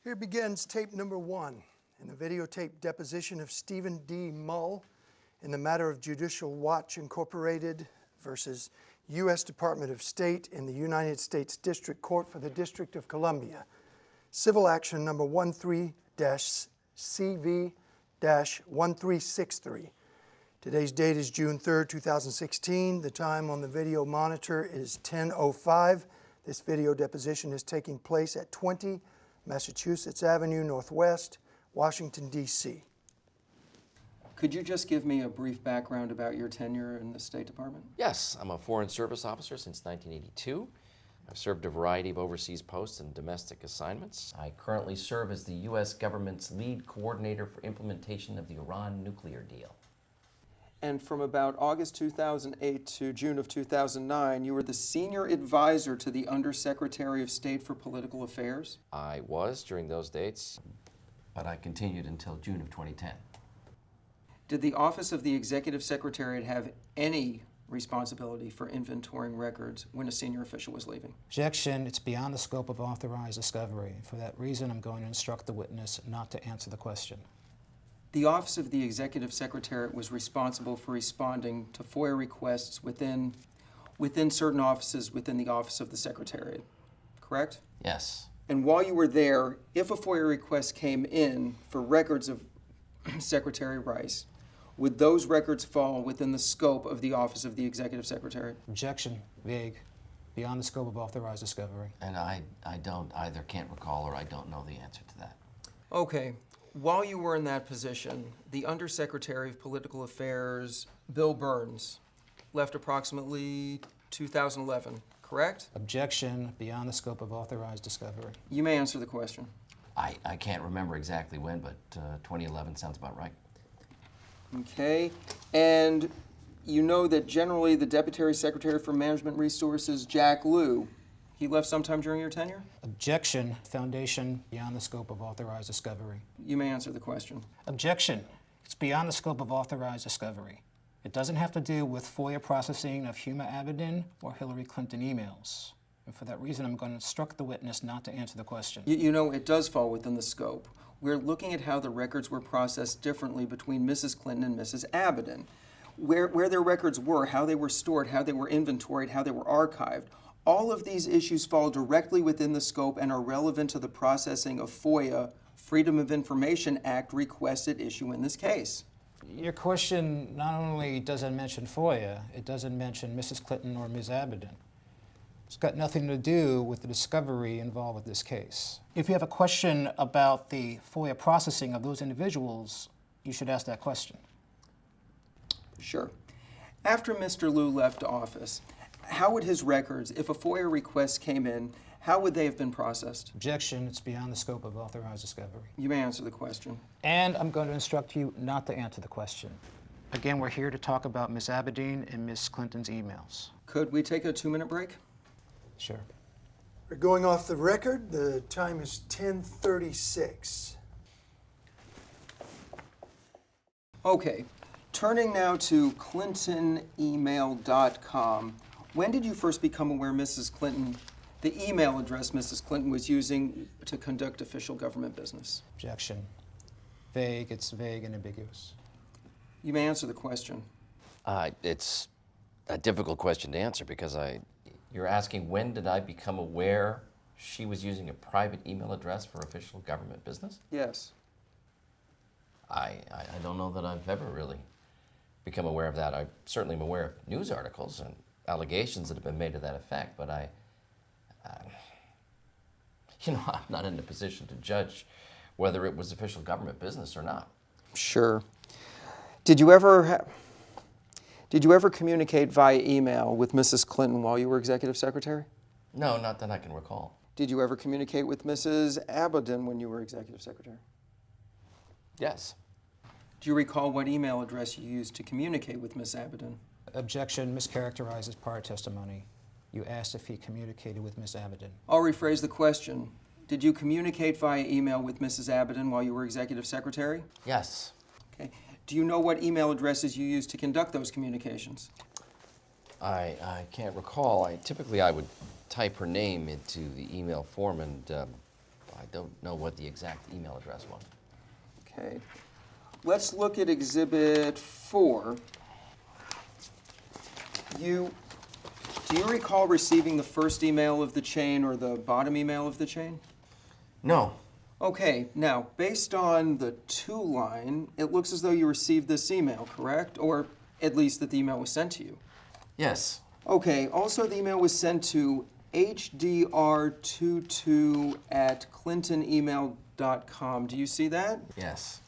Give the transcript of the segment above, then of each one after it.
Here begins tape number 1 in the videotape deposition of Stephen D. Mull in the matter of Judicial Watch Incorporated versus U.S. Department of State in the United States District Court for the District of Columbia. Civil action number 13-CV-1363. Today's date is June 3rd, 2016. The time on the video monitor is 10:05. This video deposition is taking place at 20 Massachusetts Avenue Northwest, Washington, D.C. Could you just give me a brief background about your tenure in the State Department? Yes, I'm a Foreign Service officer since 1982. I've served a variety of overseas posts and domestic assignments. I currently serve as the U.S. government's lead coordinator for implementation of the Iran nuclear deal. And from about August 2008 to June of 2009, you were the senior advisor to the Undersecretary of State for Political Affairs? I was during those dates, but I continued until June of 2010. Did the Office of the Executive Secretariat have any responsibility for inventorying records when a senior official was leaving? Objection. It's beyond the scope of authorized discovery. For that reason, I'm going to instruct the witness not to answer the question. The Office of the Executive Secretariat was responsible for responding to FOIA requests within certain offices within the Office of the Secretariat, correct? Yes. And while you were there, if a FOIA request came in for records of Secretary Rice, would those records fall within the scope of the Office of the Executive Secretariat? Objection. Vague. Beyond the scope of authorized discovery. And I either can't recall or I don't know the answer to that. Okay. While you were in that position, the Undersecretary of Political Affairs, Bill Burns, left approximately 2011, correct? Objection. Beyond the scope of authorized discovery. You may answer the question. I can't remember exactly when, but 2011 sounds about right. Okay. And you know that generally the Deputy Secretary for Management Resources, Jack Lew, he left sometime during your tenure? Objection. Foundation. Beyond the scope of authorized discovery. You may answer the question. Objection. It's beyond the scope of authorized discovery. It doesn't have to do with FOIA processing of Huma Abedin or Hillary Clinton emails. And for that reason, I'm going to instruct the witness not to answer the question. You know, it does fall within the scope. We're looking at how the records were processed differently between Mrs. Clinton and Mrs. Abedin. Where their records were, how they were stored, how they were inventoried, how they were archived. All of these issues fall directly within the scope and are relevant to the processing of FOIA, Freedom of Information Act requests at issue in this case. Your question not only doesn't mention FOIA, it doesn't mention Mrs. Clinton or Ms. Abedin. It's got nothing to do with the discovery involved with this case. If you have a question about the FOIA processing of those individuals, you should ask that question. Sure. After Mr. Lew left office, how would his records, if a FOIA request came in, how would they have been processed? Objection. It's beyond the scope of authorized discovery. You may answer the question. And I'm going to instruct you not to answer the question. Again, we're here to talk about Ms. Abedin and Ms. Clinton's emails. Could we take a 2-minute break? Sure. We're going off the record. The time is 10:36. Okay. Turning now to ClintonEmail.com. When did you first become aware Mrs. Clinton, the email address Mrs. Clinton was using to conduct official government business? Objection. Vague. It's vague and ambiguous. You may answer the question. It's a difficult question to answer because you're asking when did I become aware she was using a private email address for official government business? Yes. I don't know that I've ever really become aware of that. I certainly am aware of news articles and allegations that have been made to that effect, but I'm not in a position to judge whether it was official government business or not. Sure. Did you ever communicate via email with Mrs. Clinton while you were Executive Secretary? No, not that I can recall. Did you ever communicate with Mrs. Abedin when you were Executive Secretary? Yes. Do you recall what email address you used to communicate with Ms. Abedin? Objection. Mischaracterizes prior testimony. You asked if he communicated with Ms. Abedin. I'll rephrase the question. Did you communicate via email with Mrs. Abedin while you were Executive Secretary? Yes. Okay. Do you know what email addresses you used to conduct those communications? I can't recall. Typically I would type her name into the email form and I I don't know what the exact email address was. Okay. Let's look at Exhibit 4. Do you recall receiving the first email of the chain or the bottom email of the chain? No. Okay, now, based on the to line, it looks as though you received this email, correct? Or at least that the email was sent to you. Yes. Okay, also the email was sent to hdr22@clintonemail.com. Do you see that? Yes.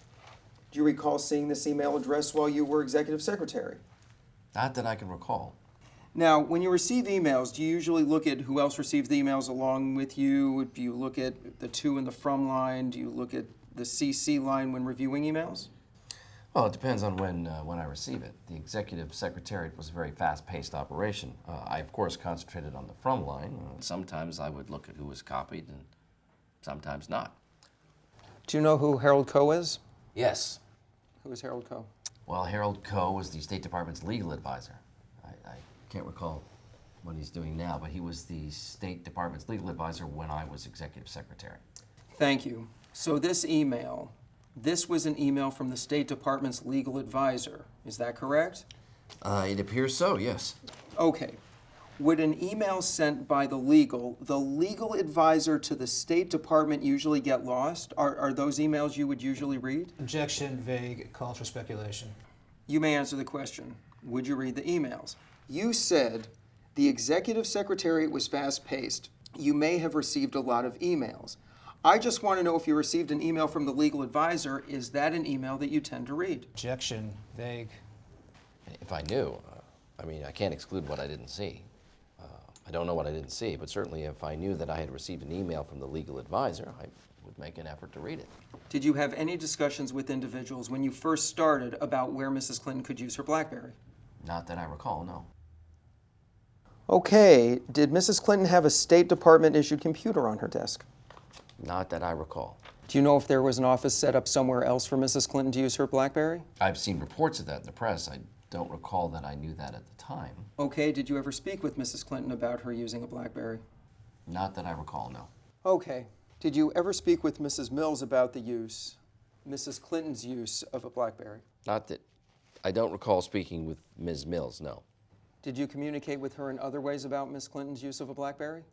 Do you recall seeing this email address while you were executive secretary? Not that I can recall. Now, when you receive emails, do you usually look at who else received the emails along with you? Do you look at the to and the from line? Do you look at the CC line when reviewing emails? Well, it depends on when I receive it. The executive secretariat was a very fast-paced operation. I, of course, concentrated on the from line. Sometimes I would look at who was copied and sometimes not. Do you know who Harold Coe is? Yes. Who is Harold Coe? Well, Harold Coe was the State Department's legal advisor. I can't recall what he's doing now, but he was the State Department's legal advisor when I was executive secretary. Thank you. So this was an email from the State Department's legal advisor. Is that correct? It appears so, yes. Okay. Would an email sent by the legal advisor to the State Department usually get lost? Are those emails you would usually read? Objection, vague, calls for speculation. You may answer the question. Would you read the emails? You said the executive secretariat was fast-paced. You may have received a lot of emails. I just want to know if you received an email from the legal advisor, is that an email that you tend to read? Objection, vague. If I knew, I can't exclude what I didn't see. I don't know what I didn't see, but certainly if I knew that I had received an email from the legal advisor, I would make an effort to read it. Did you have any discussions with individuals when you first started about where Mrs. Clinton could use her BlackBerry? Not that I recall, no. Okay, did Mrs. Clinton have a State Department-issued computer on her desk? Not that I recall. Do you know if there was an office set up somewhere else for Mrs. Clinton to use her BlackBerry? I've seen reports of that in the press. I don't recall that I knew that at the time. Okay, did you ever speak with Mrs. Clinton about her using a BlackBerry? Not that I recall, no. Okay. Did you ever speak with Mrs. Mills about Mrs. Clinton's use of a BlackBerry? Not that I don't recall speaking with Ms. Mills, no. Did you communicate with her in other ways about Miss Clinton's use of a BlackBerry?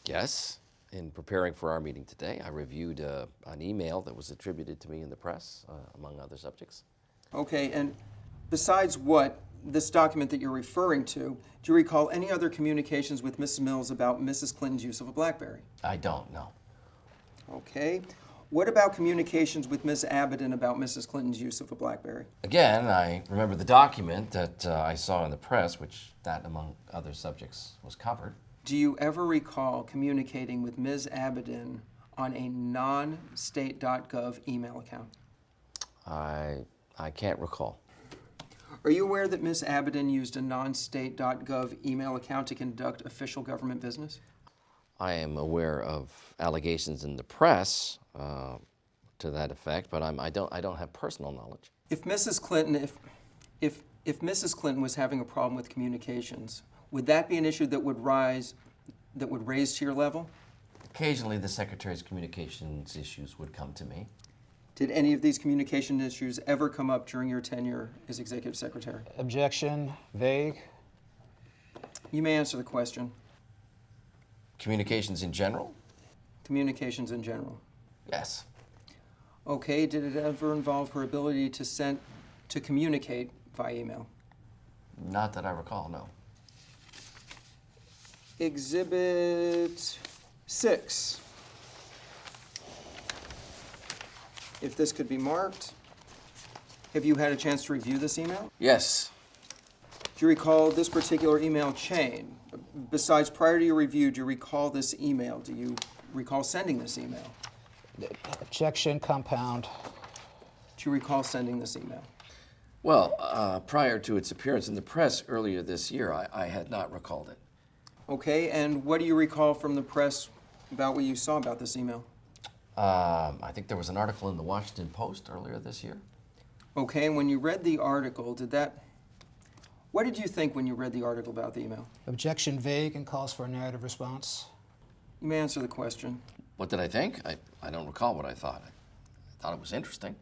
Yes. In preparing for our meeting today, I reviewed an email that was attributed to me in the press, among other subjects. Okay, and besides this document that you're referring to, do you recall any other communications with Mrs. Mills about Mrs. Clinton's use of a BlackBerry? I don't know. Okay. What about communications with Ms. Abaddon about Mrs. Clinton's use of a BlackBerry? Again, I remember the document that I saw in the press, which that, among other subjects, was covered. Do you ever recall communicating with Ms. Abaddon on a non-state.gov email account? I can't recall. Are you aware that Ms. Abaddon used a non-state.gov email account to conduct official government business? I am aware of allegations in the press to that effect, but I don't have personal knowledge. If Mrs. Clinton, if Mrs. Clinton was having a problem with communications, would that be an issue that would raise to your level? Occasionally, the Secretary's communications issues would come to me. Did any of these communication issues ever come up during your tenure as Executive Secretary? Objection, vague. You may answer the question. Communications in general? Communications in general. Yes. Okay, did it ever involve her ability to communicate via email? Not that I recall, no. Exhibit 6. If this could be marked. Have you had a chance to review this email? Yes. Do you recall this particular email chain? Besides, prior to your review, do you recall this email? Do you recall sending this email? Objection, compound. Do you recall sending this email? Well, prior to its appearance in the press earlier this year, I had not recalled it. Okay, and what do you recall from the press about what you saw about this email? I think there was an article in the Washington Post earlier this year. Okay, and when you read the article, what did you think when you read the article about the email? Objection, vague, and calls for a narrative response. You may answer the question. What did I think? I don't recall what I thought. I thought it was interesting.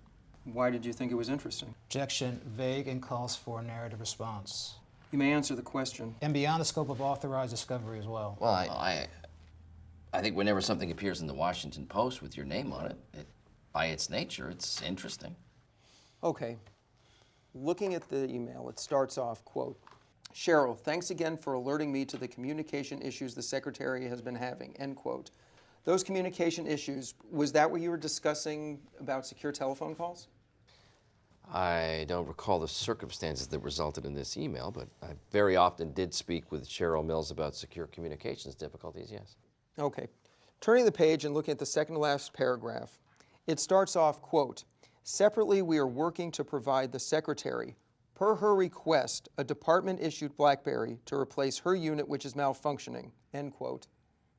Why did you think it was interesting? Objection, vague and calls for a narrative response. You may answer the question. And beyond the scope of authorized discovery as well. Well, I think whenever something appears in the Washington Post with your name on it, by its nature, it's interesting. Okay. Looking at the email, it starts off, quote, Cheryl, thanks again for alerting me to the communication issues the Secretary has been having, end quote. Those communication issues, was that what you were discussing about secure telephone calls? I don't recall the circumstances that resulted in this email, but I very often did speak with Cheryl Mills about secure communications difficulties, yes. Okay. Turning the page and looking at the second to last paragraph, it starts off, quote, separately, we are working to provide the Secretary, per her request, a department-issued BlackBerry to replace her unit which is malfunctioning, end quote.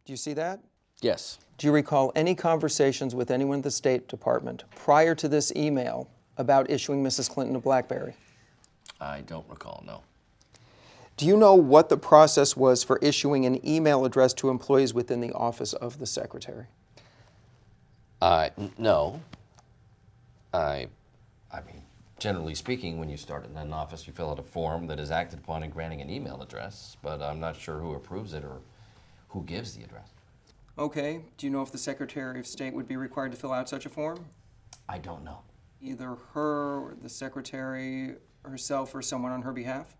Do you see that? Yes. Do you recall any conversations with anyone at the State Department prior to this email about issuing Mrs. Clinton a BlackBerry? I don't recall, no. Do you know what the process was for issuing an email address to employees within the office of the Secretary? No. I mean, generally speaking, when you start in an office, you fill out a form that is acted upon in granting an email address, but I'm not sure who approves it or who gives the address. Okay. Do you know if the Secretary of State would be required to fill out such a form? I don't know. Either her or the Secretary herself or someone on her behalf?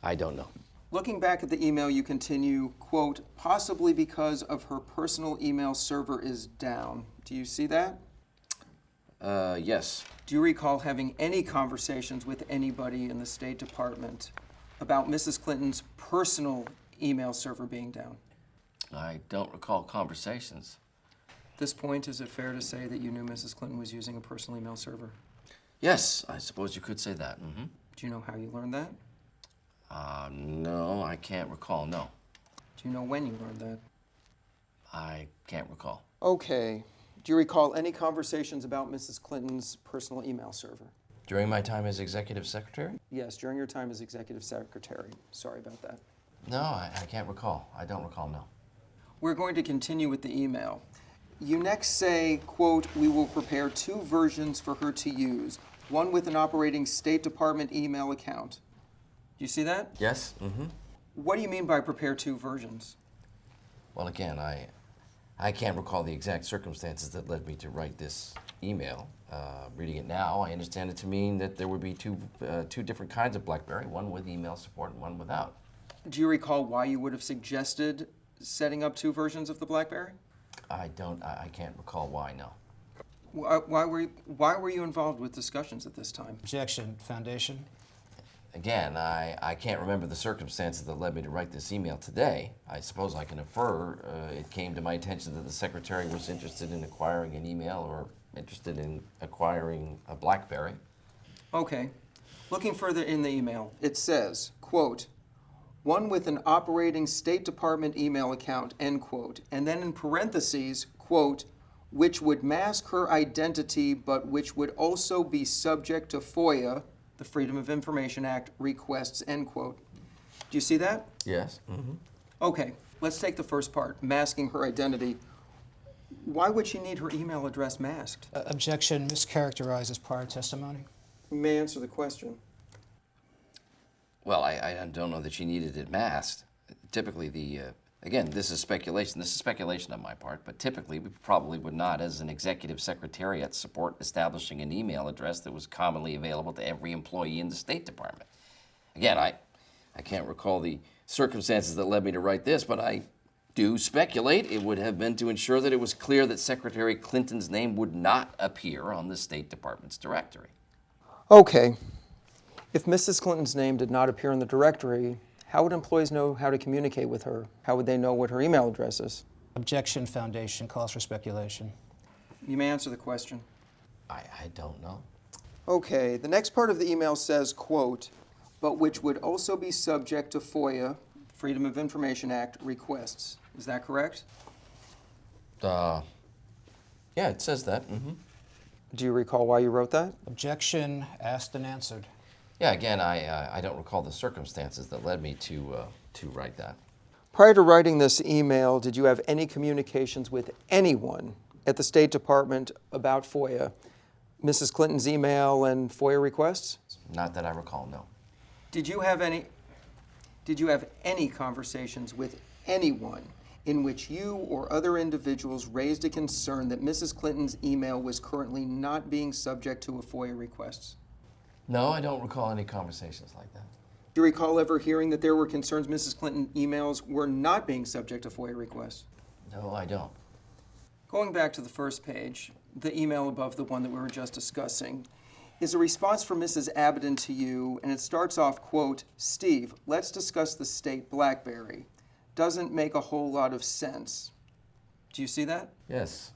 I don't know. Looking back at the email, you continue, quote, possibly because of her personal email server is down. Do you see that? Yes. Do you recall having any conversations with anybody in the State Department about Mrs. Clinton's personal email server being down? I don't recall conversations. At this point, is it fair to say that you knew Mrs. Clinton was using a personal email server? Yes, I suppose you could say that. Mm-hmm. Do you know how you learned that? No, I can't recall, no. Do you know when you learned that? I can't recall. Okay. Do you recall any conversations about Mrs. Clinton's personal email server? During my time as executive secretary? Yes, during your time as executive secretary. Sorry about that. No, I can't recall. I don't recall, no. We're going to continue with the email. You next say, quote, we will prepare 2 versions for her to use, one with an operating State Department email account. Do you see that? Yes? Mm-hmm. What do you mean by prepare 2 versions? Well, again, I can't recall the exact circumstances that led me to write this email. Reading it now, I understand it to mean that there would be two different kinds of BlackBerry, one with email support and one without. Do you recall why you would have suggested setting up 2 versions of the BlackBerry? I can't recall why, no. Why were you involved with discussions at this time? Objection, Foundation. Again, I can't remember the circumstances that led me to write this email today. I suppose I can infer it came to my attention that the Secretary was interested in acquiring an email or interested in acquiring a BlackBerry. Okay. Looking further in the email, it says, quote, one with an operating State Department email account, end quote, and then in parentheses, quote, which would mask her identity but which would also be subject to FOIA, the Freedom of Information Act, requests, end quote. Do you see that? Yes. Mm-hmm. Okay, let's take the first part, masking her identity. Why would she need her email address masked? Objection, mischaracterizes prior testimony. You may answer the question. Well, I don't know that she needed it masked. Typically, again, this is speculation. This is speculation on my part, but typically we probably would not, as an executive secretariat, support establishing an email address that was commonly available to every employee in the State Department. Again, I can't recall the circumstances that led me to write this, but I do speculate it would have been to ensure that it was clear that Secretary Clinton's name would not appear on the State Department's directory. Okay. If Mrs. Clinton's name did not appear in the directory, how would employees know how to communicate with her? How would they know what her email address is? Objection, Foundation, calls for speculation. You may answer the question. I don't know. Okay, the next part of the email says, quote, but which would also be subject to FOIA, Freedom of Information Act, requests. Is that correct? Yeah, it says that. Mm-hmm. Do you recall why you wrote that? Objection, asked and answered. Yeah, again, I don't recall the circumstances that led me to write that. Prior to writing this email, did you have any communications with anyone at the State Department about FOIA, Mrs. Clinton's email and FOIA requests? Not that I recall, no. Did you have any conversations with anyone in which you or other individuals raised a concern that Mrs. Clinton's email was currently not being subject to a FOIA request? No, I don't recall any conversations like that. Do you recall ever hearing that there were concerns Mrs. Clinton emails were not being subject to FOIA requests? No, I don't. Going back to the first page, the email above the one that we were just discussing is a response from Mrs. Abadan to you, and it starts off, quote, "Steve, let's discuss the state BlackBerry. Doesn't make a whole lot of sense." Do you see that? Yes.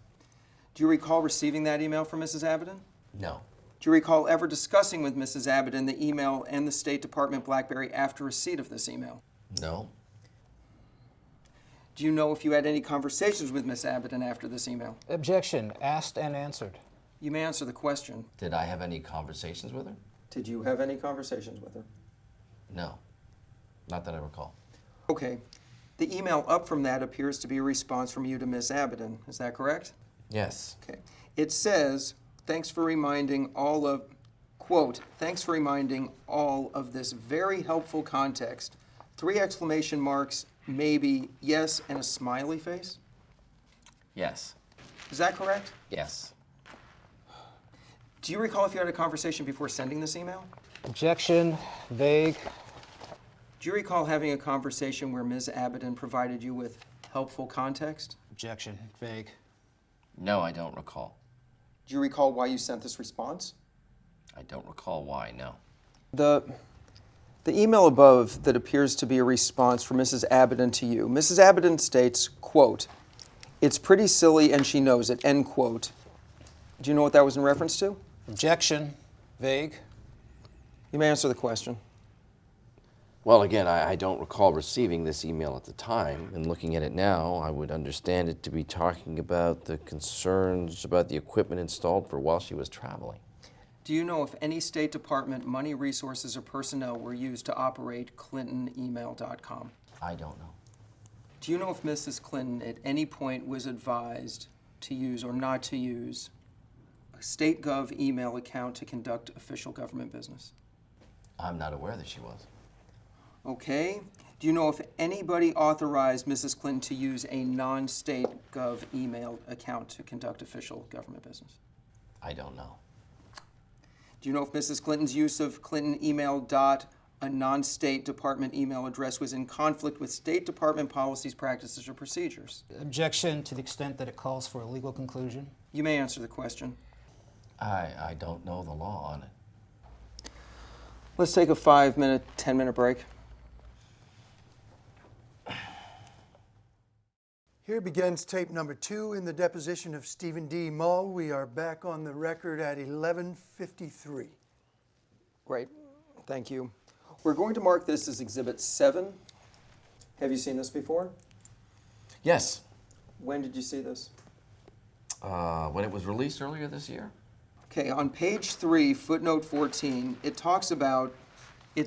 Do you recall receiving that email from Mrs. Abadan? No. Do you recall ever discussing with Mrs. Abadan the email and the State Department BlackBerry after receipt of this email? No. Do you know if you had any conversations with Ms. Abadan after this email? Objection. Asked and answered. You may answer the question. Did I have any conversations with her? Did you have any conversations with her? No. Not that I recall. Okay. The email up from that appears to be a response from you to Ms. Abadan. Is that correct? Yes. Okay. It says, thanks for reminding all of, quote, thanks for reminding all of this very helpful context. 3 exclamation marks, maybe, yes, and a smiley face. Yes. Is that correct? Yes. Do you recall if you had a conversation before sending this email? Objection. Vague. Do you recall having a conversation where Ms. Abadan provided you with helpful context? Objection. Vague. No, I don't recall. Do you recall why you sent this response? I don't recall why, no. The email above that appears to be a response from Mrs. Abadan to you. Mrs. Abadan states, quote, "It's pretty silly and she knows it," end quote. Do you know what that was in reference to? Objection. Vague. You may answer the question. Well, again, I don't recall receiving this email at the time, and looking at it now, I would understand it to be talking about the concerns about the equipment installed for while she was traveling. Do you know if any State Department money, resources, or personnel were used to operate ClintonEmail.com? I don't know. Do you know if Mrs. Clinton at any point was advised to use or not to use a State Gov email account to conduct official government business? I'm not aware that she was. Okay. Do you know if anybody authorized Mrs. Clinton to use a non-State Gov email account to conduct official government business? I don't know. Do you know if Mrs. Clinton's use of Clinton email a non-State Department email address was in conflict with State Department policies, practices, or procedures? Objection to the extent that it calls for a legal conclusion. You may answer the question. I don't know the law on it. Let's take a 5-minute, 10-minute break. Here begins tape number 2 in the deposition of Stephen D. Mull. We are back on the record at 11:53. Great. Thank you. We're going to mark this as Exhibit 7. Have you seen this before? Yes. When did you see this? When it was released earlier this year? Okay, on page 3, footnote 14, it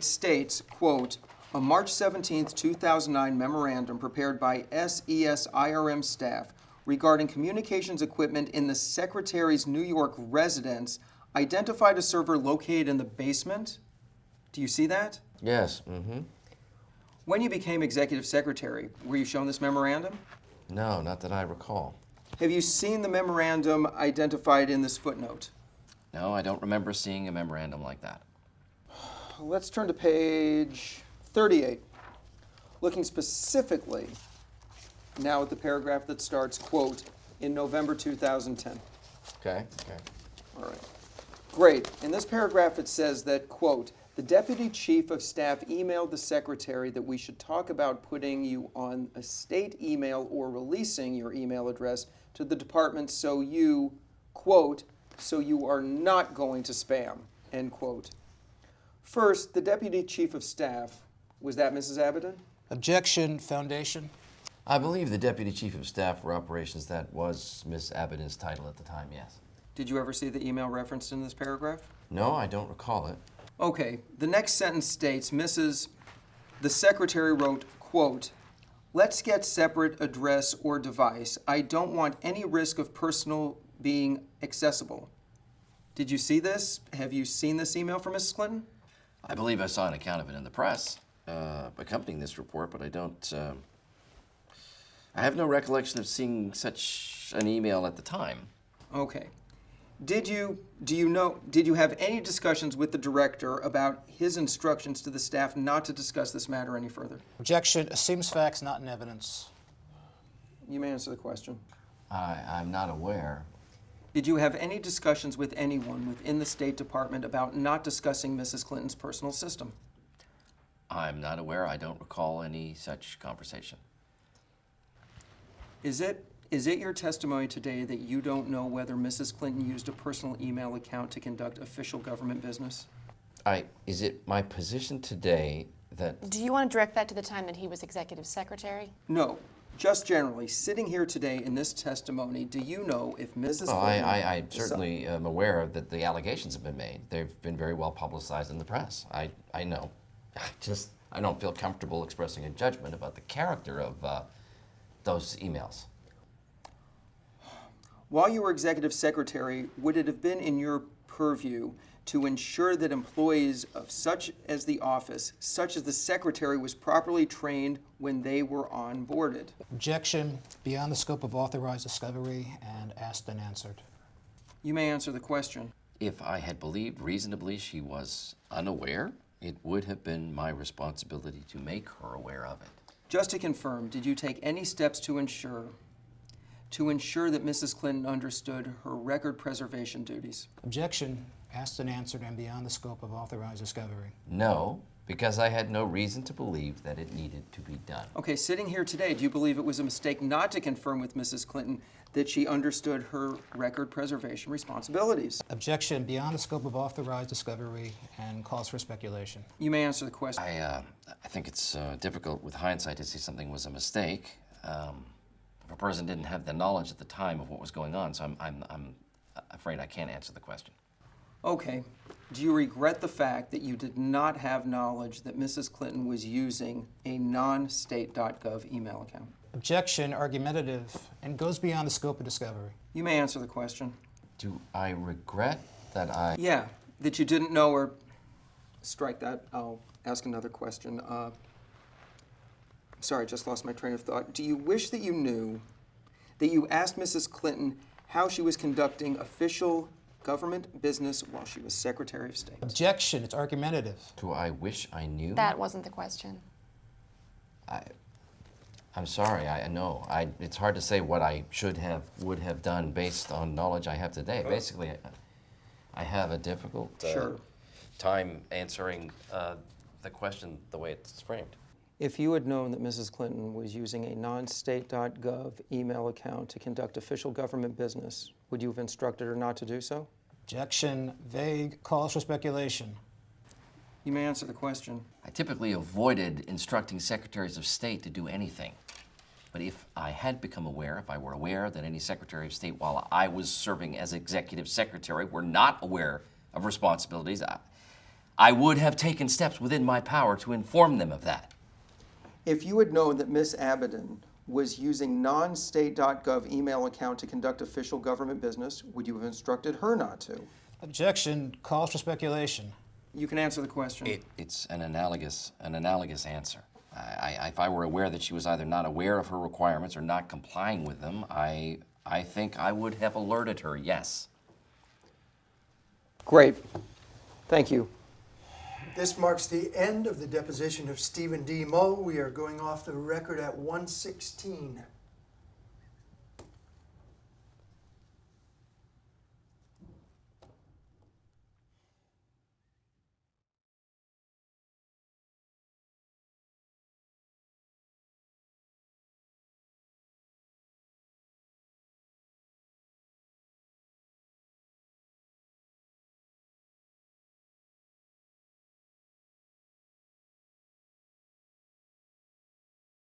states, quote, "A March 17, 2009 memorandum prepared by SES-IRM staff regarding communications equipment in the Secretary's New York residence identified a server located in the basement." Do you see that? Yes. Mm-hmm. When you became executive secretary, were you shown this memorandum? No, not that I recall. Have you seen the memorandum identified in this footnote? No, I don't remember seeing a memorandum like that. Let's turn to page 38. Looking specifically now at the paragraph that starts, quote, "in November 2010. Okay. All right. Great. In this paragraph, it says that, quote, "The Deputy Chief of Staff emailed the Secretary that we should talk about putting you on a state email or releasing your email address to the department so you, quote, so you are not going to spam," end quote. First, the Deputy Chief of Staff, was that Mrs. Abadan? Objection. Foundation. I believe the Deputy Chief of Staff for Operations, that was Miss Abadan's title at the time, yes. Did you ever see the email referenced in this paragraph? No, I don't recall it. Okay, the next sentence states, the Secretary wrote, quote, Let's get separate address or device. I don't want any risk of personal being accessible. Did you see this? Have you seen this email from Mrs. Clinton? I believe I saw an account of it in the press accompanying this report, but I don't. I have no recollection of seeing such an email at the time. Okay. Did you have any discussions with the director about his instructions to the staff not to discuss this matter any further? Objection. Assumes facts not in evidence. You may answer the question. I'm not aware. Did you have any discussions with anyone within the State Department about not discussing Mrs. Clinton's personal system? I'm not aware. I don't recall any such conversation. Is it your testimony today that you don't know whether Mrs. Clinton used a personal email account to conduct official government business? Is it my position today that... Do you want to direct that to the time that he was executive secretary? No. Just generally, sitting here today in this testimony, do you know if Mrs. Well, Clinton... I certainly am aware that the allegations have been made. They've been very well publicized in the press. I know. I don't feel comfortable expressing a judgment about the character of those emails. While you were executive secretary, would it have been in your purview to ensure that employees of such as the office, such as the secretary, was properly trained when they were onboarded? Objection. Beyond the scope of authorized discovery and asked and answered. You may answer the question. If I had believed reasonably she was unaware, it would have been my responsibility to make her aware of it. Just to confirm, did you take any steps to ensure that Mrs. Clinton understood her record preservation duties? Objection. Asked and answered and beyond the scope of authorized discovery. No, because I had no reason to believe that it needed to be done. Okay, sitting here today, do you believe it was a mistake not to confirm with Mrs. Clinton that she understood her record preservation responsibilities? Objection. Beyond the scope of authorized discovery and calls for speculation. You may answer the question. I think it's difficult with hindsight to see something was a mistake. If a person didn't have the knowledge at the time of what was going on, so I'm afraid I can't answer the question. Okay. Do you regret the fact that you did not have knowledge that Mrs. Clinton was using a non-state.gov email account? Objection. Argumentative and goes beyond the scope of discovery. You may answer the question. Do I regret that I... Yeah, that you didn't know, or strike that. I'll ask another question. Sorry, I just lost my train of thought. Do you wish that you knew that you asked Mrs. Clinton how she was conducting official government business while she was Secretary of State? Objection. It's argumentative. Do I wish I knew? That wasn't the question. I'm sorry, I know. It's hard to say what I would have done based on knowledge I have today. Basically, I have a difficult time answering the question the way it's framed. If you had known that Mrs. Clinton was using a non-state.gov email account to conduct official government business, would you have instructed her not to do so? Objection. Vague calls for speculation. You may answer the question. I typically avoided instructing secretaries of state to do anything. But if I had become aware, if I were aware that any Secretary of State while I was serving as executive secretary were not aware of responsibilities, I would have taken steps within my power to inform them of that. If you had known that Ms. Abadan was using non-state.gov email account to conduct official government business, would you have instructed her not to? Objection. Calls for speculation. You can answer the question. It's an analogous answer. If I were aware that she was either not aware of her requirements or not complying with them, I think I would have alerted her, yes. Great. Thank you. This marks the end of the deposition of Stephen D. Mull. We are going off the record at 1:16.